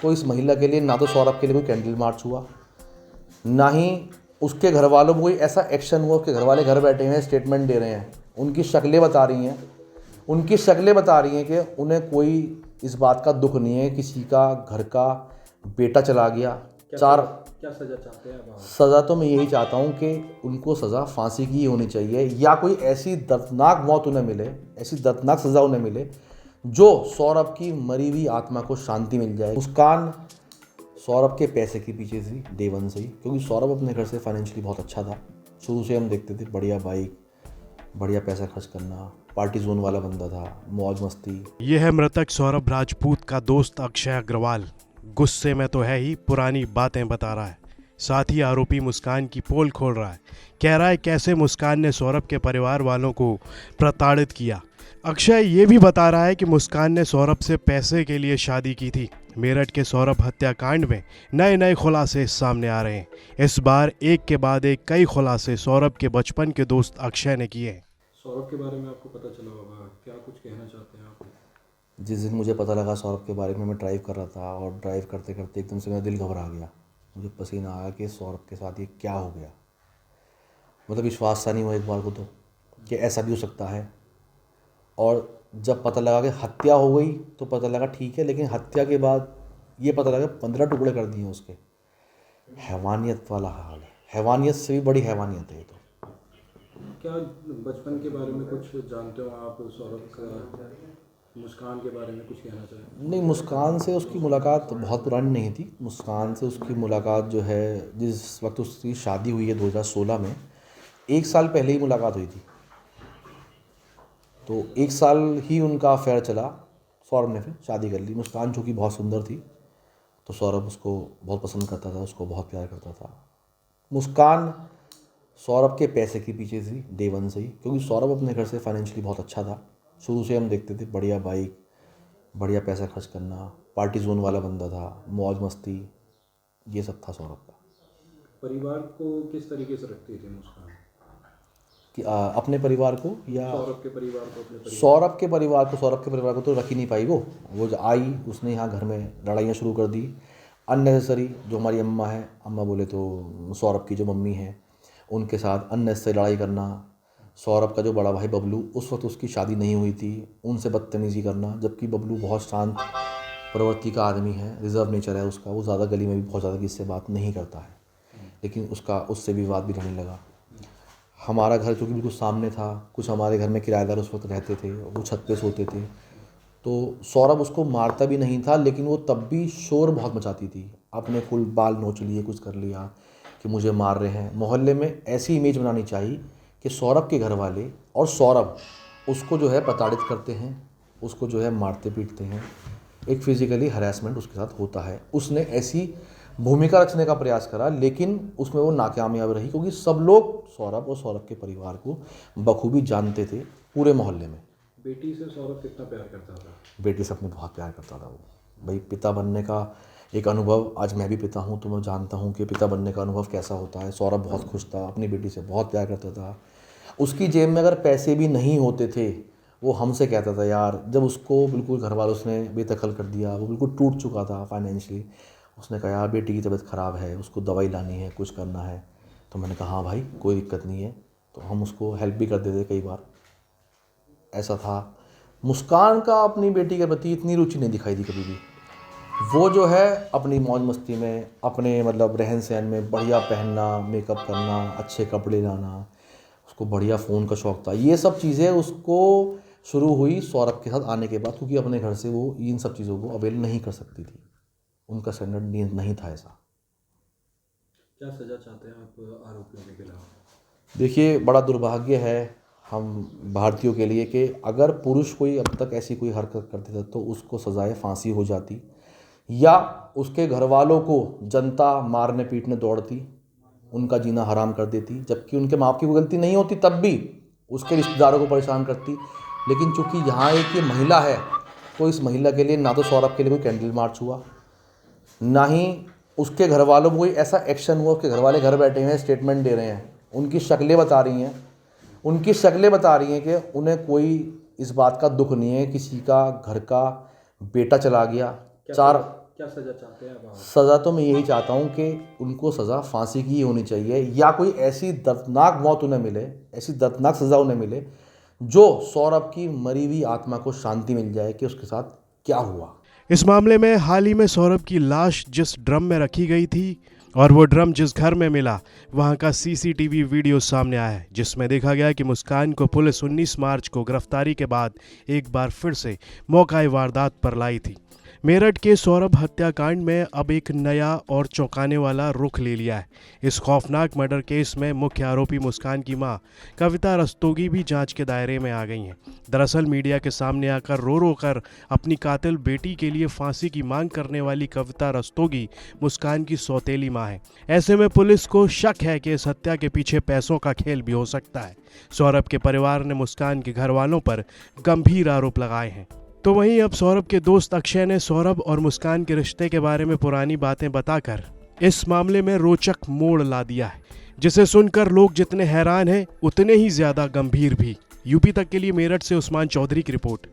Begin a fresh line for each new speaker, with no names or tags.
तो इस महिला के लिए ना तो सौरभ के लिए कोई कैंडल मार्च हुआ, ना ही उसके घर वालों को कोई ऐसा एक्शन हुआ। उसके घर वाले घर बैठे हैं, स्टेटमेंट दे रहे हैं, उनकी शक्लें बता रही हैं कि उन्हें कोई इस बात का दुख नहीं है किसी का घर का बेटा चला गया।
क्या सज़ा चाहते हैं आप?
सज़ा तो मैं यही चाहता हूँ कि उनको सज़ा फांसी की ही होनी चाहिए, या कोई ऐसी दर्दनाक मौत उन्हें मिले, ऐसी दर्दनाक सज़ा उन्हें मिले जो सौरभ की मरी हुई आत्मा को शांति मिल जाए। मुस्कान सौरभ के पैसे के पीछे थी डे वन से ही, क्योंकि सौरभ अपने घर से फाइनेंशियली बहुत अच्छा था। शुरू से हम देखते थे बढ़िया बाइक, बढ़िया पैसा खर्च करना, पार्टी जोन वाला बंदा था, मौज मस्ती।
ये है मृतक सौरभ राजपूत का दोस्त अक्षय अग्रवाल। गुस्से में तो है ही, पुरानी बातें बता रहा है। साथ ही आरोपी मुस्कान की पोल खोल रहा है, कह रहा है कैसे मुस्कान ने सौरभ के परिवार वालों को प्रताड़ित किया। अक्षय ये भी बता रहा है कि मुस्कान ने सौरभ से पैसे के लिए शादी की थी। मेरठ के सौरभ हत्याकांड में नए नए खुलासे सामने आ रहे हैं। इस बार एक के बाद एक कई खुलासे सौरभ के बचपन के दोस्त अक्षय ने किए हैं।
सौरभ के बारे में आपको पता चला होगा, क्या कुछ कहना चाहते हैं आप?
जिस दिन मुझे पता लगा सौरभ के बारे में, मैं ड्राइव कर रहा था और ड्राइव करते करते एकदम से मेरा दिल घबरा गया। मुझे पसीना आया कि सौरभ के साथ ये क्या हो गया। मतलब विश्वास सा नहीं हुआ एक बार को तो कि ऐसा भी हो सकता है। और जब पता लगा कि हत्या हो गई तो पता लगा ठीक है, लेकिन हत्या के बाद ये पता लगा 15 टुकड़े कर दिए उसके। हैवानियत वाला हाल है, हैवानियत से भी बड़ी हैवानियत है ये तो।
क्या बचपन के बारे में कुछ जानते हो आप सौरभ का? मुस्कान के बारे में कुछ कहना चाहें?
नहीं, मुस्कान से उसकी मुलाकात बहुत पुरानी नहीं थी। मुस्कान से उसकी मुलाकात जो है, जिस वक्त उसकी शादी हुई है 2016 में, 1 साल पहले ही मुलाकात हुई थी। तो 1 साल ही उनका अफेयर चला। सौरभ ने फिर शादी कर ली। मुस्कान चूँकि बहुत सुंदर थी तो सौरभ उसको बहुत पसंद करता था, उसको बहुत प्यार करता था। मुस्कान सौरभ के पैसे के पीछे थी डे वन से ही, क्योंकि सौरभ अपने घर से फाइनेंशियली बहुत अच्छा था। शुरू से हम देखते थे बढ़िया बाइक, बढ़िया पैसा खर्च करना, पार्टी जोन वाला बंदा था, मौज मस्ती, ये सब था सौरभ का।
परिवार को किस तरीके से रखती थी मुस्कान?
कि अपने परिवार को या
सौरभ के परिवार को? अपने परिवार।
सौरभ के परिवार को तो रख ही नहीं पाई वो जो आई उसने यहाँ घर में लड़ाइयाँ शुरू कर दी अननेसेसरी। जो हमारी अम्मा है, अम्मा बोले तो सौरभ की जो मम्मी है, उनके साथ अननेसेसरी लड़ाई करना। सौरभ का जो बड़ा भाई बबलू, उस वक्त उसकी शादी नहीं हुई थी, उनसे बदतमीज़ी करना, जबकि बबलू बहुत शांत प्रवृत्ति का आदमी है, रिजर्व नेचर है उसका। वो ज़्यादा गली में भी बहुत ज़्यादा किसी से बात नहीं करता है, लेकिन उससे विवाद भी रहने लगा। हमारा घर चूँकि बिल्कुल सामने था, कुछ हमारे घर में किराएदार उस वक्त रहते थे, वो छत पे सोते थे, तो सौरभ उसको मारता भी नहीं था, लेकिन वो तब भी शोर बहुत मचाती थी। अपने कुल बाल नोच लिए, कुछ कर लिया कि मुझे मार रहे हैं। मोहल्ले में ऐसी इमेज बनानी चाहिए कि सौरभ के घर वाले और सौरभ उसको जो है प्रताड़ित करते हैं, उसको जो है मारते पीटते हैं, एक फिज़िकली हरासमेंट उसके साथ होता है। उसने ऐसी भूमिका रचने का प्रयास करा, लेकिन उसमें वो नाकामयाब रही, क्योंकि सब लोग सौरभ और सौरभ के परिवार को बखूबी जानते थे पूरे मोहल्ले में।
बेटी से सौरभ कितना प्यार करता था?
बेटी से अपने बहुत प्यार करता था वो। भाई, पिता बनने का एक अनुभव, आज मैं भी पिता हूँ तो मैं जानता हूँ कि पिता बनने का अनुभव कैसा होता है। सौरभ बहुत खुश था, अपनी बेटी से बहुत प्यार करता था। उसकी जेब में अगर पैसे भी नहीं होते थे, वो हमसे कहता था यार, जब उसको बिल्कुल घर वालों ने बेदखल कर दिया, वो बिल्कुल टूट चुका था फाइनेंशियली, उसने कहा यार बेटी की तबीयत ख़राब है, उसको दवाई लानी है, कुछ करना है। तो मैंने कहा हाँ भाई, कोई दिक्कत नहीं है। तो हम उसको हेल्प भी कर देते कई बार, ऐसा था। मुस्कान का अपनी बेटी के प्रति इतनी रुचि नहीं दिखाई दी कभी भी। वो जो है अपनी मौज मस्ती में, अपने मतलब रहन सहन में, बढ़िया पहनना, मेकअप करना, अच्छे कपड़े लाना, उसको बढ़िया फ़ोन का शौक़ था। ये सब चीज़ें उसको शुरू हुई सौरभ के साथ आने के बाद, क्योंकि अपने घर से वो इन सब चीज़ों को अवेल नहीं कर सकती थी, उनका स्टैंडर्ड नहीं था ऐसा।
क्या सज़ा चाहते हैं आप आरोपियों के खिलाफ?
देखिए, बड़ा दुर्भाग्य है हम भारतीयों के लिए कि अगर पुरुष कोई अब तक ऐसी कोई हरकत करते थे तो उसको सज़ाए फांसी हो जाती, या उसके घर वालों को जनता मारने पीटने दौड़ती, उनका जीना हराम कर देती, जबकि उनके माँ बाप की कोई गलती नहीं होती, तब भी उसके रिश्तेदारों को परेशान करती। लेकिन चूँकि यहाँ एक ये महिला है, तो इस महिला के लिए ना तो सौरभ के लिए कोई कैंडल मार्च हुआ, ना ही उसके घर वालों को कोई ऐसा एक्शन हुआ। उसके घर वाले घर बैठे हैं, स्टेटमेंट दे रहे हैं, उनकी शक्लें बता रही हैं कि उन्हें कोई इस बात का दुख नहीं है किसी का घर का बेटा चला गया।
क्या सज़ा चाहते हैं आप?
सज़ा तो मैं यही चाहता हूँ कि उनको सज़ा फांसी की ही होनी चाहिए, या कोई ऐसी दर्दनाक मौत उन्हें मिले, ऐसी दर्दनाक सज़ा उन्हें मिले जो सौरभ की मरी हुई आत्मा को शांति मिल जाए कि उसके साथ क्या हुआ।
इस मामले में हाल ही में सौरभ की लाश जिस ड्रम में रखी गई थी और वो ड्रम जिस घर में मिला, वहां का सीसीटीवी वीडियो सामने आया है, जिसमें देखा गया कि मुस्कान को पुलिस 19 मार्च को गिरफ्तारी के बाद एक बार फिर से मौका वारदात पर लाई थी। मेरठ के सौरभ हत्याकांड में अब एक नया और चौंकाने वाला रुख ले लिया है। इस खौफनाक मर्डर केस में मुख्य आरोपी मुस्कान की मां कविता रस्तोगी भी जांच के दायरे में आ गई हैं। दरअसल मीडिया के सामने आकर रो रो कर अपनी कातिल बेटी के लिए फांसी की मांग करने वाली कविता रस्तोगी मुस्कान की सौतेली मां है। ऐसे में पुलिस को शक है कि इस हत्या के पीछे पैसों का खेल भी हो सकता है। सौरभ के परिवार ने मुस्कान के घर वालों पर गंभीर आरोप लगाए हैं। तो वहीं अब सौरभ के दोस्त अक्षय ने सौरभ और मुस्कान के रिश्ते के बारे में पुरानी बातें बताकर इस मामले में रोचक मोड़ ला दिया है, जिसे सुनकर लोग जितने हैरान हैं उतने ही ज्यादा गंभीर भी। यूपी तक के लिए मेरठ से उस्मान चौधरी की रिपोर्ट।